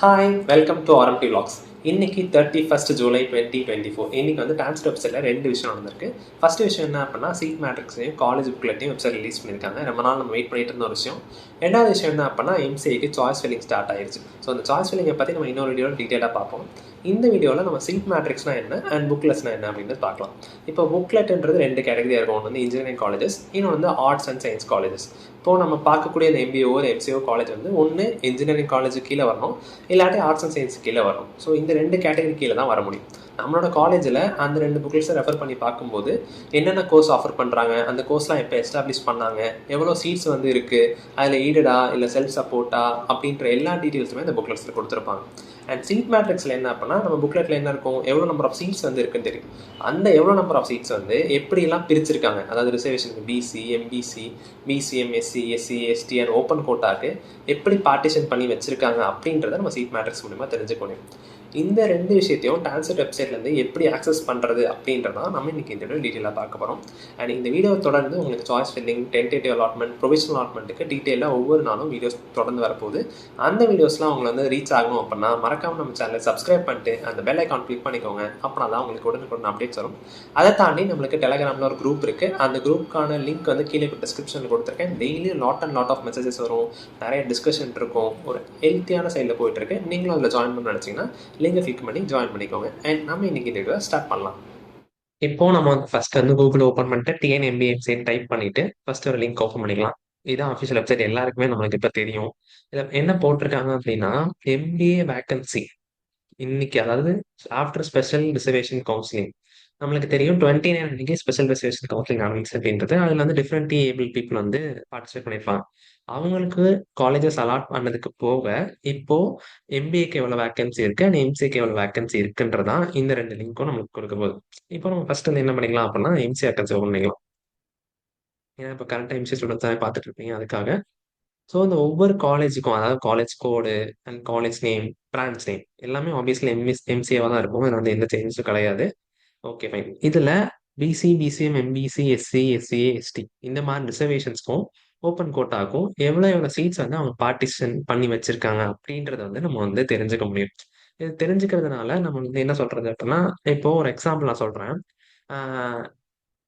Hi welcome to RMT vlogs. இன்னைக்கு 31st July 2024. இன்னைக்கு வந்து டான்ஸ் வெப்சைட்டில் ரெண்டு விஷயம் நடந்திருக்கு. ஃபர்ஸ்ட் விஷயம் என்ன அப்படின்னா சீட் மேட்ரிக்ஸையும் காலேஜ் புக்லெட்டையும் வெப்சைட் ரிலீஸ் பண்ணியிருக்காங்க. ரொம்ப நாள் நம்ம வெயிட் பண்ணிட்டு இருந்த ஒரு விஷயம். ரெண்டாவது விஷயம் என்ன அப்படின்னா எம்சிஏக்கு சாய்ஸ் ஃபில்லிங் ஸ்டார்ட் ஆயிடுச்சு. ஸோ அந்த சாய்ஸ் ஃபில்லிங்கை பற்றி நம்ம இன்னொரு வீடியோவில் டீட்டெயிலாக பார்ப்போம். இந்த வீடியோவில் நம்ம சீட் மேட்ரிக்ஸ்னா என்ன அண்ட் புக்லெட்ஸ்னா என்ன அப்படின்னு பார்க்கலாம். இப்போ புக்லெட்ன்றது ரெண்டு கேட்டகரியாக இருக்கும். ஒன்று வந்து இன்ஜினியரிங் காலேஜஸ், இன்னொன்று வந்து ஆர்ட்ஸ் அண்ட் சயின்ஸ் காலேஜஸ். இப்போது நம்ம பார்க்கக்கூடிய இந்த எம்பிஓ எம்சிஓ காலேஜ் வந்து ஒன்று இன்ஜினியரிங் காலேஜ் கீழே வரணும், இல்லாட்டி ஆர்ட்ஸ் அண்ட் சயின்ஸ் கீழே வரணும். ஸோ இந்த ரெண்டு கேட்டகரி கீழே தான் வர முடியும். நம்மளோட காலேஜில் அந்த ரெண்டு புக்லெட்ஸை ரெஃபர் பண்ணி பார்க்கும்போது என்னென்ன கோர்ஸ் ஆஃபர் பண்ணுறாங்க, அந்த கோர்ஸ்லாம் எப்போ எஸ்டாப்ளிஷ் பண்ணாங்க, எவ்வளோ சீட்ஸ் வந்து இருக்குது, அதில் எய்டடா இல்லை செல்ஃப் சப்போர்ட்டா அப்படின்ற எல்லா டீட்டெயில்ஸுமே இந்த புக்லெட்ஸில் கொடுத்துருப்பாங்க. அண்ட் சீட் மேட்ரிக்ஸில் என்ன அப்படின்னா நம்ம புக்லெட்டில் என்ன இருக்கும், எவ்வளோ நம்பர் ஆஃப் சீட்ஸ் வந்து இருக்குன்னு தெரியும். அந்த எவ்வளோ நம்பர் ஆஃப் சீட்ஸ் வந்து எப்படிலாம் பிரிச்சிருக்காங்க, அதாவது ரிசர்வேஷனுக்கு BC, MBC, BCM, SC, SC, ST and open கோட்டாக்கு எப்படி பார்ட்டிஷன் பண்ணி வச்சிருக்காங்க அப்படின்றத நம்ம சீட் மேட்ரிக்ஸ் மூலமா தெரிஞ்சுக்கணும். இந்த ரெண்டு விஷயத்தையும் டான்செட் வெப்சைட்லேருந்து எப்படி ஆக்சஸ் பண்ணுறது அப்படின்றதான் நம்ம இன்னைக்கு இந்த வீடியோ டீட்டெயிலாக பார்க்க போகிறோம். அண்ட் இந்த வீடியோ தொடர்ந்து உங்களுக்கு choice filling, tentative allotment, provisional அலாட்மெண்ட்டுக்கு டீட்டெயிலாக ஒவ்வொரு நாளும் வீடியோஸ் தொடர்ந்து வரப்போகுது. அந்த வீடியோஸ்லாம் உங்களை வந்து ரீச் ஆகணும் அப்படின்னா மறக்காமல் நம்ம சேனலை சப்ஸ்கிரைப் பண்ணிட்டு அந்த பெல் ஐக்கான் கிளிக் பண்ணிக்கோங்க. அப்படின்னா தான் உங்களுக்கு உடனுக்குடன் அப்டேட்ஸ் வரும். அதை தாண்டி நம்மளுக்கு டெலகிராமில் ஒரு குரூப் இருக்குது. அந்த குரூப்புக்கான லிங்க் வந்து கீழே டிஸ்கிரிப்ஷனில் கொடுத்துருக்கேன். டெய்லியும் லாட் ஆஃப் மெசேஜஸ் வரும், நிறைய டிஸ்கஷன் இருக்கும், ஒரு ஹெல்த்தியான சைடில் போயிட்டுருக்கு. நீங்களும் அதில் ஜாயின் பண்ண நினச்சிங்கன்னா லிங்கை கிளிக் பண்ணி ஜாயின் பண்ணிக்கோங்க. அண்ட் நம்ம இன்னைக்கு இந்த வீடியோ ஸ்டார்ட் பண்ணலாம். இப்போ நம்ம வந்து ஃபர்ஸ்ட் வந்து கூகுள் ஓப்பன் பண்ணிட்டு டிஎன்எம்பிஎம்சின்னு டைப் பண்ணிட்டு ஃபர்ஸ்ட் ஒரு லிங்க் ஓப்பன் பண்ணிக்கலாம். இதுதான் அஃபிஷியல் வெப்சைட், எல்லாருக்குமே நம்மளுக்கு இப்போ தெரியும். இதில் என்ன போட்டிருக்காங்க அப்படின்னா எம்பிஏ வேக்கன்சி இன்னைக்கு, அதாவது ஆஃப்டர் ஸ்பெஷல் ரிசர்வேஷன் கவுன்சிலிங். நம்மளுக்கு தெரியும் 29 அன்னைக்கு ஸ்பெஷல் ரிசர்வேஷன் கவுன்சிலிங் நடந்துச்சு அப்படின்றது. அதில் வந்து டிஃப்ரெண்ட் ஏபிள் பீப்புள் வந்து பார்ட்டிசிபேட் பண்ணியிருப்பாங்க. அவங்களுக்கு காலேஜஸ் அலாட் பண்ணதுக்கு போக இப்போ எம்பிஏக்கு எவ்வளோ வேக்கன்சி இருக்கு அண்ட் எம்சிஏக்கு எவ்வளோ வேக்கன்சி இருக்குன்றதான் இந்த ரெண்டு லிங்க்கும் நமக்கு கொடுக்க போகுது. இப்போ நம்ம ஃபர்ஸ்ட் வந்து என்ன பண்ணிக்கலாம் அப்படின்னா எம்சி வேக்கன்சி ஓப்பன் பண்ணிக்கலாம். ஏன்னா இப்போ கரண்ட் எம்சி ஸ்டூடெண்ட்ஸ் தான் பார்த்துட்டு இருப்பீங்க, அதுக்காக. ஸோ இந்த ஒவ்வொரு காலேஜுக்கும், அதாவது college code and college name, branch name எல்லாமே ஆப்வியஸ்லி எம்சிஏவாக தான் இருக்கும். இதில் வந்து எந்த சேஞ்சஸும் கிடையாது. Okay fine. இதில் BC, BCM, MBC, SC, SCA, ST இந்த மாதிரி ரிசர்வேஷன்ஸ்க்கும் ஓப்பன் கோட்டாக்கும் எவ்வளோ சீட்ஸ் வந்து அவங்க பார்ட்டிஷன் பண்ணி வச்சிருக்காங்க அப்படின்றத வந்து நம்ம வந்து தெரிஞ்சுக்க முடியும். இது தெரிஞ்சுக்கிறதுனால நம்ம வந்து என்ன சொல்றது அப்படின்னா, இப்போ ஒரு எக்ஸாம்பிள் நான் சொல்றேன்.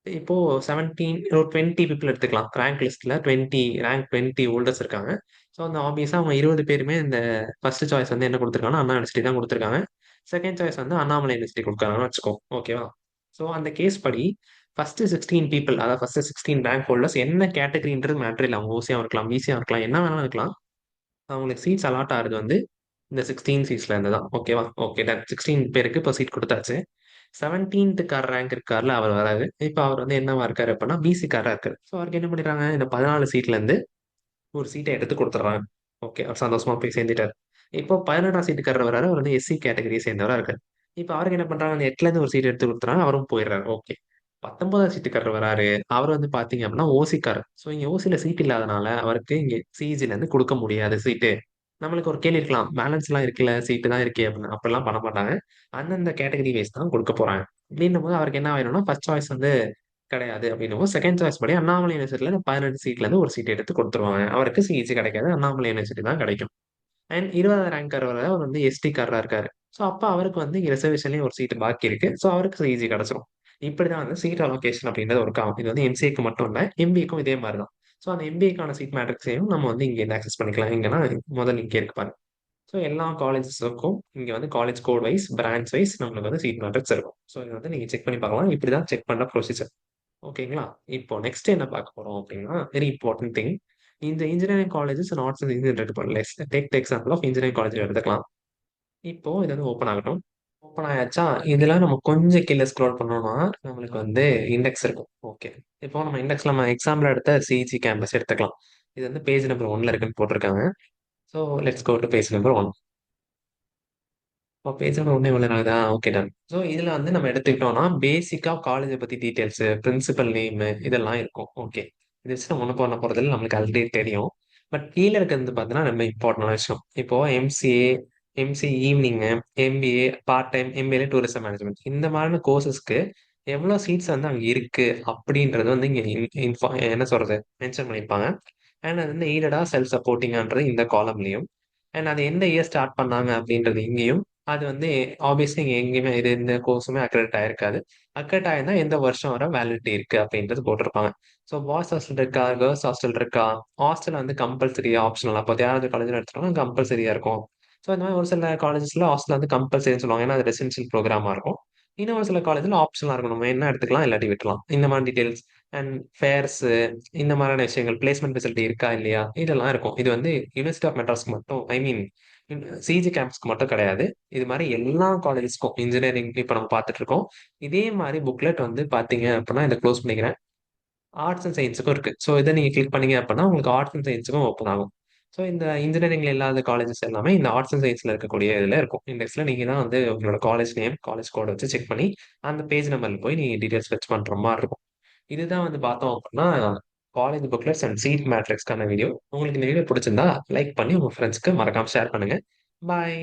இப்போ 17 ஒரு 20 பீப்புள் எடுத்துக்கலாம். ரேங்க் லிஸ்ட்ல 20 ஹோல்டர்ஸ் இருக்காங்க. ஸோ அந்த ஆப்வியஸா அவங்க 20 பேருமே இந்த ஃபர்ஸ்ட் சாய்ஸ் வந்து என்ன கொடுத்துருக்காங்கன்னா அண்ணா யூனிவர்சிட்டி தான் கொடுத்துருக்காங்க. செகண்ட் சாய்ஸ் வந்து அண்ணாமலை யூனிவர்சிட்டி கொடுக்குறாங்கன்னு வச்சுக்கோ, ஓகேவா? ஸோ அந்த கேஸ் படி ஃபர்ஸ்ட் 16 பீப்புள், அதாவது ஃபர்ஸ்ட் 16 ரேங்க் ஹோல்டர்ஸ் என்ன கேட்டகரின்றது மேட்டர் இல்லை. அவங்க ஓசியா இருக்கலாம், பிசியா இருக்கலாம், என்ன வேணாலும் இருக்கலாம். அவங்களுக்கு சீட்ஸ் அலாட் ஆகுறது வந்து இந்த 16 சீட்ஸ்ல இருந்து தான், ஓகேவா? ஓகே, 16 பேருக்கு இப்போ சீட் கொடுத்தாச்சு. 17th ரேங்க் இருக்காருல, அவர் வராது. இப்போ அவர் வந்து என்னவா இருக்காரு அப்படின்னா பிசி காரா இருக்காரு. ஸோ அவருக்கு என்ன பண்ணிடுறாங்க, இந்த 14 சீட்ல இருந்து ஒரு சீட்டை எடுத்து கொடுத்துட்றாங்க. ஓகே, அவர் சந்தோஷமா போய் சேர்ந்துட்டாரு. இப்போ 18ஆம் சீட்டுக்காரர் வராரு, அவர் வந்து எஸ்சி கேட்டகரியை சேர்ந்தவரா இருக்காரு. இப்போ அவருக்கு என்ன பண்றாங்க, அந்த 8ல இருந்து ஒரு சீட் எடுத்து கொடுத்துறாங்க, அவரும் போயிடுறாரு. ஓகே, 19ஆம் சீட்டுக்காரர் வராரு, அவர் வந்து பாத்தீங்க அப்படின்னா ஓசிக்காரர். ஸோ இங்க ஓசியில சீட் இல்லாதனால அவருக்கு இங்க சிஜில இருந்து கொடுக்க முடியாது சீட்டு. நம்மளுக்கு ஒரு கேள்வி இருக்கலாம், பேலன்ஸ் எல்லாம் இருக்குல்ல, சீட்டு தான் இருக்கே அப்படின்னு. அப்படிலாம் பண்ண மாட்டாங்க. அந்தந்த கேட்டகரி வைஸ் தான் கொடுக்க போறாங்க. அப்படின்னும் போது அவருக்கு என்ன ஆயிடும்னா ஃபர்ஸ்ட் சாய்ஸ் வந்து கிடையாது அப்படின்னும் போது செகண்ட் சாய்ஸ் படி அண்ணாமலை யூனிவர்சிட்டியில 18 சீட்ல இருந்து ஒரு சீட் எடுத்து கொடுத்துருவாங்க. அவருக்கு சிஇசி கிடைக்காது, அண்ணாமலை யூனிவர்சிட்டி தான் கிடைக்கும். அண்ட் 20வது ரேங்கர் வர அவர் வந்து எஸ்டி காரரா இருக்காரு. ஸோ அப்போ அவருக்கு வந்து ரிசர்வேஷன்லயும் ஒரு சீட் பாக்கி இருக்கு. ஸோ அவருக்கு சிஇசி கிடைச்சிரும். இப்படிதான் வந்து சீட் அலோகேஷன் அப்படின்றது ஒரு ஆகும். இது வந்து எம்சிஏக்கு மட்டும் இல்லை, எம்பிஏக்கும் இதே மாதிரி தான். ஸோ அந்த எம்பிஏக்கான சீட் மேட்ரிக்ஸையும் நம்ம வந்து இங்கே ஆக்சஸ் பண்ணிக்கலாம். இங்கன்னா முதல் இங்கே இருக்கு பாருங்க. ஸோ எல்லா காலேஜஸுக்கும் இங்கே வந்து college code wise, branch wise நம்மளுக்கு வந்து சீட் மேட்ரிக்ஸ் இருக்கும். ஸோ இதை வந்து நீங்கள் செக் பண்ணி பார்க்கலாம். இப்படி தான் செக் பண்ணுற ப்ரொசீஜர். ஓகேங்களா? இப்போ நெக்ஸ்ட் என்ன பார்க்க போறோம் அப்படின்னா, வெரி இம்பார்ட்டன்ட் திங். இந்த engineering colleges and arts and engineering இருக்கு பாருங்க. Let's take the example of engineering college எடுத்துக்கலாம். இப்போ இது வந்து ஓப்பன் ஆகட்டும். ஓப்பன் ஆயாச்சா? இதுல நம்ம கொஞ்சம் கீழே ஸ்க்ரோல் பண்ணோம்னா நம்மளுக்கு வந்து இண்டெக்ஸ் இருக்கும். ஓகே. இப்போ நம்ம இண்டெக்ஸ்ல நம்ம எக்ஸாம்பிள் எடுத்த சிஜி கேம்பஸ் எடுத்துக்கலாம். இது வந்து பேஜ் நம்பர் 1ல இருக்குன்னு போட்டிருக்காங்க. So let's go to page number 1. இப்போ பேஜ் நம்பர் 1 எவ்வளோ ஆகுதா? Okay, ton. ஸோ இதுல வந்து நம்ம எடுத்துக்கிட்டோம்னா பேசிக்கா காலேஜை பத்தி டீடைல்ஸ், பிரின்சிபல் நேம் இதெல்லாம் இருக்கும். ஓகே, இது வச்சு நம்ம ஒன்றும் பண்ண போறதில்ல, நம்மளுக்கு ஆல்ரெடி தெரியும். பட் கீழே இருக்கிறது பார்த்தீங்கன்னா ரொம்ப இம்பார்ட்டன்டான விஷயம். இப்போ MCA, MC evening, MBA part time, எம்பிஏல டூரிசம் மேனேஜ்மெண்ட் இந்த மாதிரியான கோர்சஸ்க்கு எவ்வளவு சீட்ஸ் வந்து அங்க இருக்கு அப்படின்றது வந்து இங்க என்ன சொல்றது மென்ஷன் பண்ணியிருப்பாங்க. அண்ட் அது வந்து எய்டடா செல்ஃப் சப்போர்ட்டிங்கான்றது இந்த காலம்லயும், அண்ட் அது எந்த இயர் ஸ்டார்ட் பண்ணாங்க அப்படின்றது இங்கேயும். அது வந்து ஆப்வியஸ்லி இங்க எங்கேயுமே இது இந்த கோர்ஸுமே அக்ரெடிட் ஆயிருக்காது. அக்ரெடிட் ஆயிருந்தா எந்த வருஷம் வரை வேலிடிட்டி இருக்கு அப்படின்றது போட்டிருப்பாங்க. ஸோ பாய்ஸ் ஹாஸ்டல் இருக்கா, கேர்ள்ஸ் ஹாஸ்டல் இருக்கா, ஹாஸ்டல் வந்து கம்பல்சரியா ஆப்ஷனலா, இப்போ யாராவது காலேஜில் எடுத்துட்டோம்னா கம்பல்சரியா இருக்கும். ஸோ இந்த மாதிரி ஒரு சில காலேஜஸ்ல ஹாஸ்டல் வந்து கம்பல்சரின்னு சொல்லுவாங்க, ஏன்னா அது ரெசிடென்ஷியல் ப்ரோக்ராமா இருக்கும். இன்னும் ஒரு சில காலேஜில் ஆப்ஷனலா இருக்கும், நம்ம என்ன எடுத்துக்கலாம் இல்லாட்டி விட்டுலாம். இந்த மாதிரி டீடைல்ஸ் அண்ட் ஃபேர்ஸ், இந்த மாதிரியான விஷயங்கள், பிளேஸ்மெண்ட் ஃபெசிலிட்டி இருக்கா இல்லையா, இதெல்லாம் இருக்கும். இது வந்து யூனிவர்சிட்டி ஆஃப் மெட்ராஸ்க்கு மட்டும், ஐ மீன் சிஜி கேம்பஸ்க்கு மட்டும் கிடையாது. இது மாதிரி எல்லா காலேஜஸ்க்கும் இன்ஜினியரிங் இப்போ நம்ம பார்த்துட்டு இருக்கோம். இதே மாதிரி புக்லெட் வந்து பார்த்தீங்க அப்படின்னா இதை க்ளோஸ் பண்ணிக்கிறேன். ஆர்ட்ஸ் அண்ட் சயின்ஸுக்கும் இருக்கு. ஸோ இதை நீங்க கிளிக் பண்ணீங்க அப்படின்னா உங்களுக்கு ஆர்ட்ஸ் அண்ட் சயின்ஸுக்கும் ஓப்பன் ஆகும். ஸோ இந்த இன்ஜினியரிங்ல இல்லாத காலேஜஸ் எல்லாமே இந்த ஆர்ட்ஸ் அண்ட் சயின்ஸ்ல இருக்கக்கூடிய இதுல இருக்கும். இண்டெக்ஸ்ல நீங்க தான் வந்து உங்களோட காலேஜ் நேம், காலேஜ் கோட் வச்சு செக் பண்ணி அந்த பேஜ் நம்பர்ல போய் நீங்க டீடைல்ஸ் ஃபெச் பண்ற மாதிரி இருக்கும். இதுதான் வந்து பார்த்தோம் அப்படின்னா காலேஜ் புக்லெட்ஸ் அண்ட் சீட் மேட்ரிக்ஸ்க்கான வீடியோ. உங்களுக்கு இந்த வீடியோ பிடிச்சிருந்தா லைக் பண்ணி உங்க ஃப்ரெண்ட்ஸ்க்கு மறக்காம ஷேர் பண்ணுங்க. பாய்.